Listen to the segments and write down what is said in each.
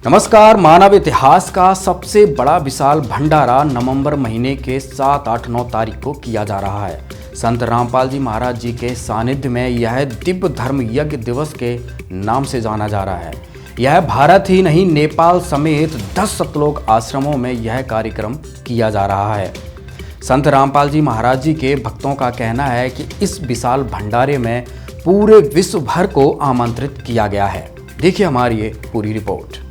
नमस्कार। मानव इतिहास का सबसे बड़ा विशाल भंडारा नवंबर महीने के 7, 8, 9 तारीख को किया जा रहा है। संत रामपाल जी महाराज जी के सानिध्य में यह दिव्य धर्म यज्ञ दिवस के नाम से जाना जा रहा है। यह भारत ही नहीं, नेपाल समेत 10 सतलोक आश्रमों में यह कार्यक्रम किया जा रहा है। संत रामपाल जी महाराज जी के भक्तों का कहना है कि इस विशाल भंडारे में पूरे विश्व भर को आमंत्रित किया गया है। देखिए हमारी ये पूरी रिपोर्ट।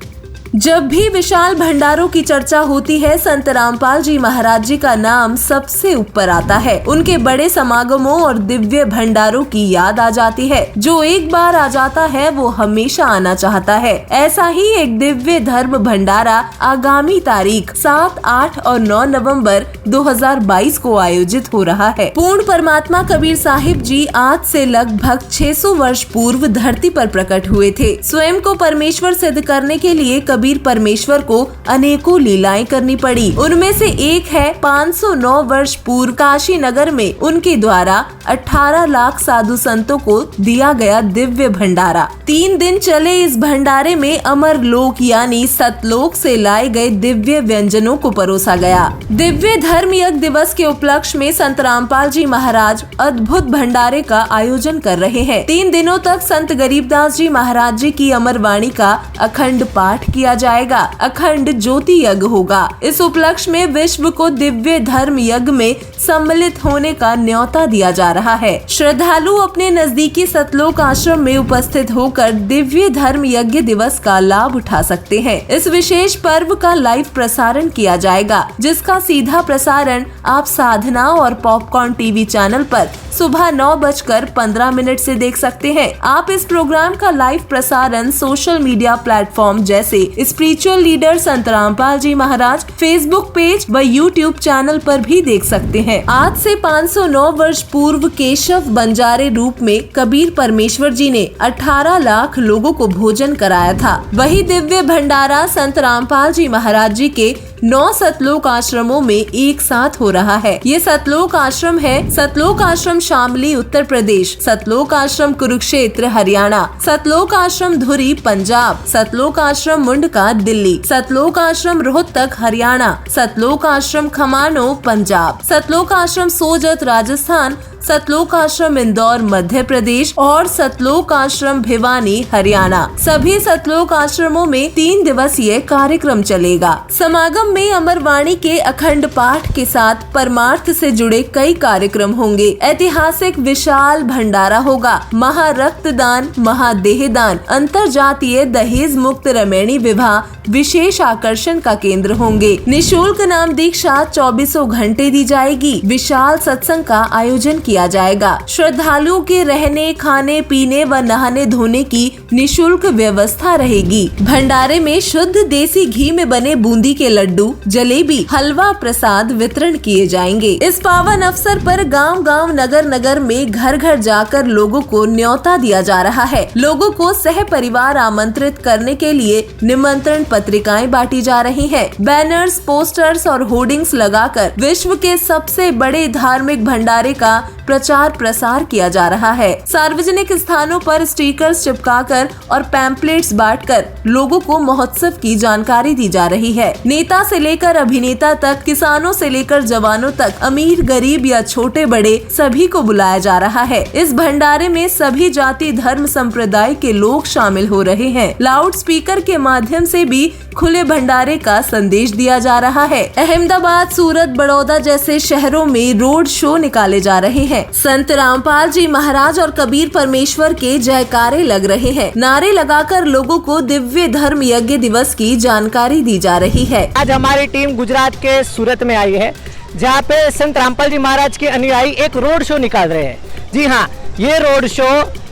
जब भी विशाल भंडारों की चर्चा होती है, संत रामपाल जी महाराज जी का नाम सबसे ऊपर आता है। उनके बड़े समागमों और दिव्य भंडारों की याद आ जाती है। जो एक बार आ जाता है वो हमेशा आना चाहता है। ऐसा ही एक दिव्य धर्म भंडारा आगामी तारीख 7, 8 और 9 नवंबर 2022 को आयोजित हो रहा है। पूर्ण परमात्मा कबीर साहिब जी आज से लगभग 600 वर्ष पूर्व धरती पर प्रकट हुए थे। स्वयं को परमेश्वर सिद्ध करने के लिए कबीर परमेश्वर को अनेकों लीलाएं करनी पड़ी। उनमें से एक है 509 वर्ष पूर्व काशी नगर में उनके द्वारा 18 लाख साधु संतों को दिया गया दिव्य भंडारा। 3 दिन चले इस भंडारे में अमर लोक यानी सतलोक से लाए गए दिव्य व्यंजनों को परोसा गया। दिव्य धर्म यज्ञ दिवस के उपलक्ष्य में संत रामपाल जी महाराज अद्भुत भंडारे का आयोजन कर रहे हैं। 3 दिनों तक संत गरीबदास जी महाराज जी की अमर वाणी का अखंड पाठ किया जाएगा। अखंड ज्योति यज्ञ होगा। इस उपलक्ष्य में विश्व को दिव्य धर्म यज्ञ में सम्मिलित होने का न्योता दिया जा रहा है। श्रद्धालु अपने नजदीकी सतलोक आश्रम में उपस्थित होकर दिव्य धर्म यज्ञ दिवस का लाभ उठा सकते हैं। इस विशेष पर्व का लाइव प्रसारण किया जाएगा, जिसका सीधा प्रसारण आप साधना और पॉपकॉर्न टीवी चैनल पर सुबह 9:15 से देख सकते हैं। आप इस प्रोग्राम का लाइव प्रसारण सोशल मीडिया प्लेटफॉर्म जैसे स्पिरिचुअल लीडर संत रामपाल जी महाराज फेसबुक पेज व यूट्यूब चैनल पर भी देख सकते हैं। आज से 509 वर्ष पूर्व केशव बंजारे रूप में कबीर परमेश्वर जी ने 18 लाख लोगों को भोजन कराया था। वही दिव्य भंडारा संत रामपाल जी महाराज जी के 9 सतलोक आश्रमों में एक साथ हो रहा है। ये सतलोक आश्रम है सतलोक आश्रम शामली उत्तर प्रदेश, सतलोक आश्रम कुरुक्षेत्र हरियाणा, सतलोक आश्रम धुरी पंजाब, सतलोक आश्रम मुंडका दिल्ली, सतलोक आश्रम रोहतक हरियाणा, सतलोक आश्रम खमानो पंजाब, सतलोक आश्रम सोजत राजस्थान, सतलोक आश्रम इंदौर मध्य प्रदेश और सतलोक आश्रम भिवानी हरियाणा। सभी सतलोक आश्रमों में 3 दिवसीय कार्यक्रम चलेगा। समागम में अमरवाणी के अखंड पाठ के साथ परमार्थ से जुड़े कई कार्यक्रम होंगे। ऐतिहासिक विशाल भंडारा होगा। महारक्तदान, महादेहदान, अंतरजातीय दहेज मुक्त रमैनी विवाह विशेष आकर्षण का केंद्र होंगे। निशुल्क नाम दीक्षा 24 घंटे दी जाएगी। विशाल सत्संग का आयोजन किया जाएगा। श्रद्धालुओं के रहने, खाने, पीने व नहाने धोने की निशुल्क व्यवस्था रहेगी। भंडारे में शुद्ध देसी घी में बने बूंदी के लड्डू, जलेबी, हलवा प्रसाद वितरण किए जाएंगे। इस पावन अवसर पर गांव-गांव, नगर-नगर में घर-घर जाकर लोगों को न्योता दिया जा रहा है। लोगों को सह परिवार आमंत्रित करने के लिए निमंत्रण पत्रिकाएं बांटी जा रही हैं। बैनर्स, पोस्टर्स और होर्डिंग्स लगाकर विश्व के सबसे बड़े धार्मिक भंडारे का प्रचार प्रसार किया जा रहा है। सार्वजनिक स्थानों पर स्टिकर्स चिपकाकर और पैम्पलेट्स बांटकर लोगों को महोत्सव की जानकारी दी जा रही है। नेता से लेकर अभिनेता तक, किसानों से लेकर जवानों तक, अमीर गरीब या छोटे बड़े सभी को बुलाया जा रहा है। इस भंडारे में सभी जाति धर्म संप्रदाय के लोग शामिल हो रहे हैं। लाउड स्पीकर के माध्यम से भी खुले भंडारे का संदेश दिया जा रहा है। अहमदाबाद, सूरत, बड़ौदा जैसे शहरों में रोड शो निकाले जा रहे हैं। संत रामपाल जी महाराज और कबीर परमेश्वर के जयकारे लग रहे हैं। नारे लगाकर लोगों को दिव्य धर्म यज्ञ दिवस की जानकारी दी जा रही है। आज हमारी टीम गुजरात के सूरत में आई है, जहाँ पे संत रामपाल जी महाराज के अनुयायी एक रोड शो निकाल रहे हैं। जी हाँ, ये रोड शो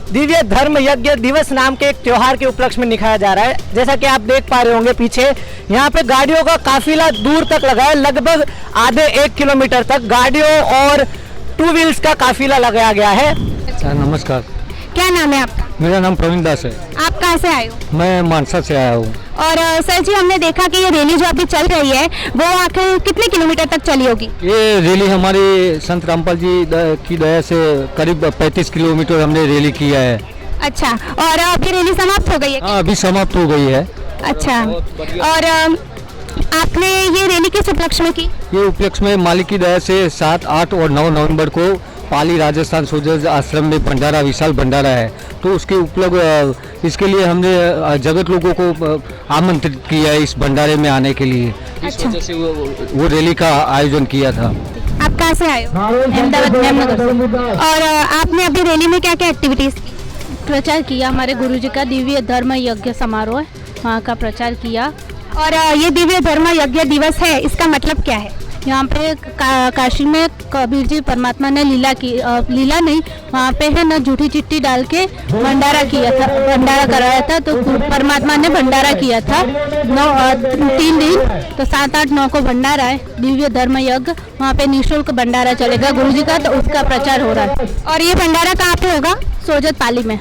दिव्य धर्म यज्ञ दिवस नाम के एक त्योहार के उपलक्ष्य में निकाला जा रहा है। जैसा कि आप देख पा रहे होंगे पीछे, यहाँ पे गाड़ियों का काफिला दूर तक लगा है। लगभग आधे 1 किलोमीटर तक गाड़ियों और 2 व्हील्स का काफिला लगाया गया है। सर नमस्कार। क्या नाम है आपका? मेरा नाम प्रवीण दास है। आप कहाँ से आए हो? मैं मानसा से आया हूँ। और सर जी, हमने देखा कि ये रैली जो अभी चल रही है वो आखिर कितने किलोमीटर तक चली होगी? ये रैली हमारी संत रामपाल जी की दया से करीब 35 किलोमीटर हमने रैली किया है। अच्छा, और अभी रैली समाप्त हो गई है? हाँ, अभी समाप्त हो गई है। अच्छा, और आपने ये रैली किस उपलक्ष्य में की? ये उपलक्ष्य में मालिक की दया से 7, 8 और 9 नवंबर को पाली राजस्थान सोल्जर्स आश्रम में भंडारा, विशाल भंडारा है। तो उसके उपलक्ष्य इसके लिए हमने जगत लोगों को आमंत्रित किया है इस भंडारे में आने के लिए। इस वजह से वो रैली का आयोजन किया था। आप कहाँ से आए हो? अहमदाबाद, अहमदनगर से। और आपने अभी रैली में क्या क्या एक्टिविटीज़ की? प्रचार किया, हमारे गुरुजी का दिव्य धर्म यज्ञ समारोह है, वहाँ का प्रचार किया। और ये दिव्य धर्म यज्ञ दिवस है, इसका मतलब क्या है? यहाँ पे काशी में कबीर जी परमात्मा ने लीला की, लीला नहीं, वहाँ पे है ना झूठी चिट्ठी डाल के भंडारा किया था, भंडारा कराया था। तो परमात्मा ने भंडारा किया था 3 दिन, तो 7, 8, 9 को भंडारा है, दिव्य धर्म यज्ञ। वहाँ पे निःशुल्क भंडारा चलेगा गुरुजी का, तो उसका प्रचार हो रहा है। और ये भंडारा कहाँ पे होगा? सोजत पाली में।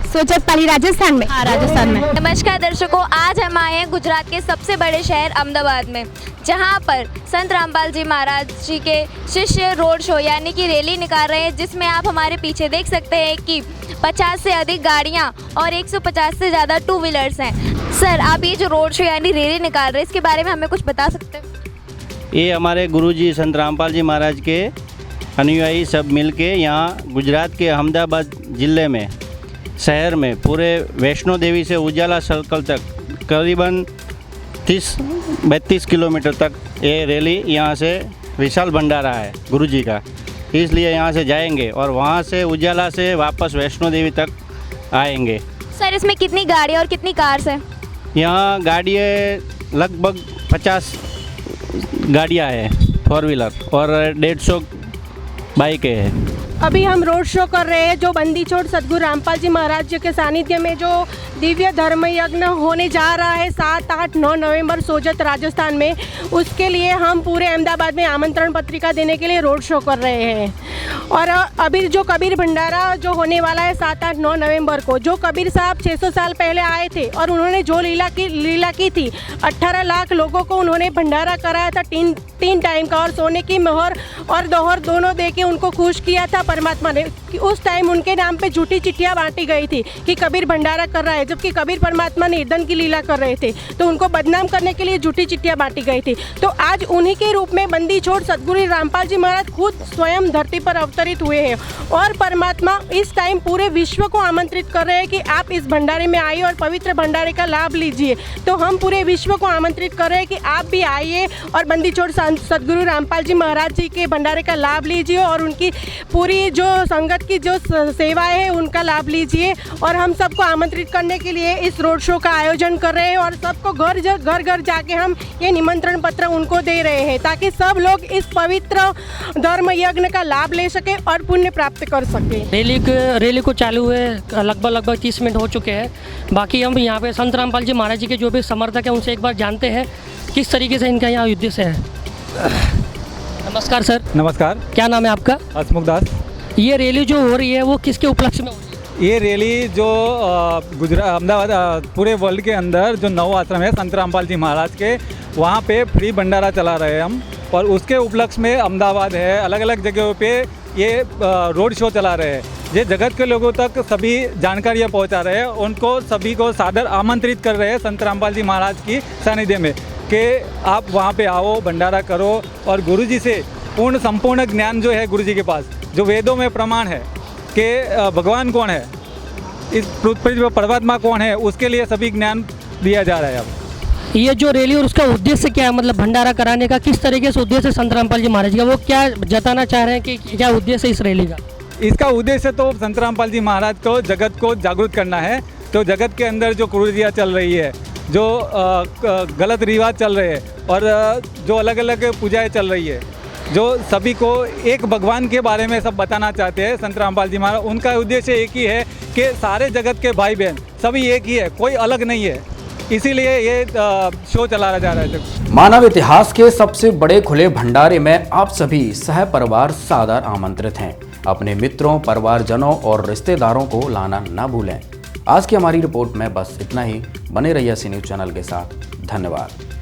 सोजत पाली राजस्थान में? हाँ, राजस्थान में। नमस्कार दर्शकों, आज हम आए हैं गुजरात के सबसे बड़े शहर अहमदाबाद में, जहां पर संत रामपाल जी महाराज जी के शिष्य रोड शो यानी कि रैली निकाल रहे हैं, जिसमें आप हमारे पीछे देख सकते हैं कि 50 से अधिक गाड़ियां और 150 से ज़्यादा 2 व्हीलर्स हैं। सर, आप ये जो रोड शो यानी रैली निकाल रहे हैं, इसके बारे में हमें कुछ बता सकते हैं? ये हमारे गुरुजी संत रामपाल जी महाराज के अनुयायी सब मिलके यहाँ गुजरात के अहमदाबाद ज़िले में, शहर में, पूरे वैष्णो देवी से उजाला सर्कल तक करीबन 30-32 किलोमीटर तक ये रैली यहाँ से विशाल भंडारा है गुरुजी का, इसलिए यहाँ से जाएंगे और वहाँ से उजाला से वापस वैष्णो देवी तक आएंगे। सर, इसमें कितनी गाड़ियाँ और कितनी कार्स हैं? यहाँ गाड़ियाँ लगभग 50 गाड़ियाँ हैं, 4 व्हीलर, और 150 बाइकें हैं। अभी हम रोड शो कर रहे हैं जो बंदी छोड़ सदगुरु रामपाल जी महाराज जी के सानिध्य में जो दिव्य धर्म यज्ञ होने जा रहा है 7, 8, 9 नवंबर सोजत राजस्थान में, उसके लिए हम पूरे अहमदाबाद में आमंत्रण पत्रिका देने के लिए रोड शो कर रहे हैं। और अभी जो कबीर भंडारा जो होने वाला है 7, 8, 9 नवंबर को, जो कबीर साहब 600 साल पहले आए थे और उन्होंने जो लीला की थी, 18 लाख लोगों को उन्होंने भंडारा कराया था 3 टाइम का, और सोने की मोहर और दोहर दोनों दे के उनको खुश किया था परमात्मा ने। कि उस टाइम उनके नाम पे झूठी चिट्ठियाँ बांटी गई थी कि कबीर भंडारा कर रहा है, जबकि कबीर परमात्मा निर्धन की लीला कर रहे थे, तो उनको बदनाम करने के लिए झूठी चिट्ठियाँ बांटी गई थी। तो आज उन्हीं के रूप में बंदी छोड़ सदगुरु रामपाल जी महाराज खुद स्वयं धरती पर अवतरित हुए हैं, और परमात्मा इस टाइम पूरे विश्व को आमंत्रित कर रहे हैं कि आप इस भंडारे में आइए और पवित्र भंडारे का लाभ लीजिए। तो हम पूरे विश्व को आमंत्रित कर रहे हैं कि आप भी आइए और बंदी छोड़ सदगुरु रामपाल जी महाराज जी के भंडारे का लाभ लीजिए और उनकी पूरी जो संगत की जो सेवाएं है उनका लाभ लीजिए। और हम सबको आमंत्रित करने के लिए इस रोड शो का आयोजन कर रहे हैं और सबको घर घर जाके हम ये निमंत्रण पत्र उनको दे रहे हैं, ताकि सब लोग इस पवित्र धर्म यज्ञ का लाभ ले सके और पुण्य प्राप्त कर सके। रैली को चालू हुए लगभग 30 मिनट हो चुके हैं। बाकी हम यहाँ पे संत रामपाल जी महाराज जी के जो भी समर्थक हैं उनसे एक बार जानते हैं किस तरीके से इनका यहाँ उद्देश्य है। नमस्कार सर। नमस्कार। क्या नाम है आपका? हसमुख दास। ये रैली जो हो रही है वो किसके उपलक्ष्य में हो रही है? ये रैली जो गुजरात, अहमदाबाद, पूरे वर्ल्ड के अंदर जो 9 आश्रम है संत रामपाल जी महाराज के, वहाँ पे फ्री भंडारा चला रहे हैं हम, और उसके उपलक्ष्य में अहमदाबाद है, अलग अलग जगहों पे ये रोड शो चला रहे हैं। ये जगत के लोगों तक सभी जानकारियाँ पहुँचा रहे हैं, उनको सभी को सादर आमंत्रित कर रहे हैं संत रामपाल जी महाराज की सानिध्य में कि आप वहाँ पे आओ, भंडारा करो और गुरुजी से संपूर्ण ज्ञान जो है गुरुजी के पास, जो वेदों में प्रमाण है कि भगवान कौन है, इस पृथ्वी पर परमात्मा कौन है, उसके लिए सभी ज्ञान दिया जा रहा है। अब ये जो रैली और उसका उद्देश्य क्या है, मतलब भंडारा कराने का किस तरीके से उद्देश्य संत रामपाल जी महाराज का, वो क्या जताना चाह रहे हैं कि क्या उद्देश्य इस रैली का? इसका उद्देश्य तो संत रामपाल जी महाराज को जगत को जागरूक करना है। तो जगत के अंदर जो कुरीतियाँ चल रही है, जो गलत रिवाज चल रहे हैं और जो अलग अलग पूजाएँ चल रही है, जो सभी को एक भगवान के बारे में सब बताना चाहते हैं संत रामपाल जी महाराज। उनका उद्देश्य एक ही है कि सारे जगत के भाई बहन सभी एक ही है, कोई अलग नहीं है, इसीलिए ये शो चलाया जा रहा है। मानव इतिहास के सबसे बड़े खुले भंडारे में आप सभी सह परिवार सादर आमंत्रित हैं। अपने मित्रों, परिवारजनों और रिश्तेदारों को लाना ना भूलें। आज की हमारी रिपोर्ट में बस इतना ही। बने रहिए सी न्यूज़ चैनल के साथ। धन्यवाद।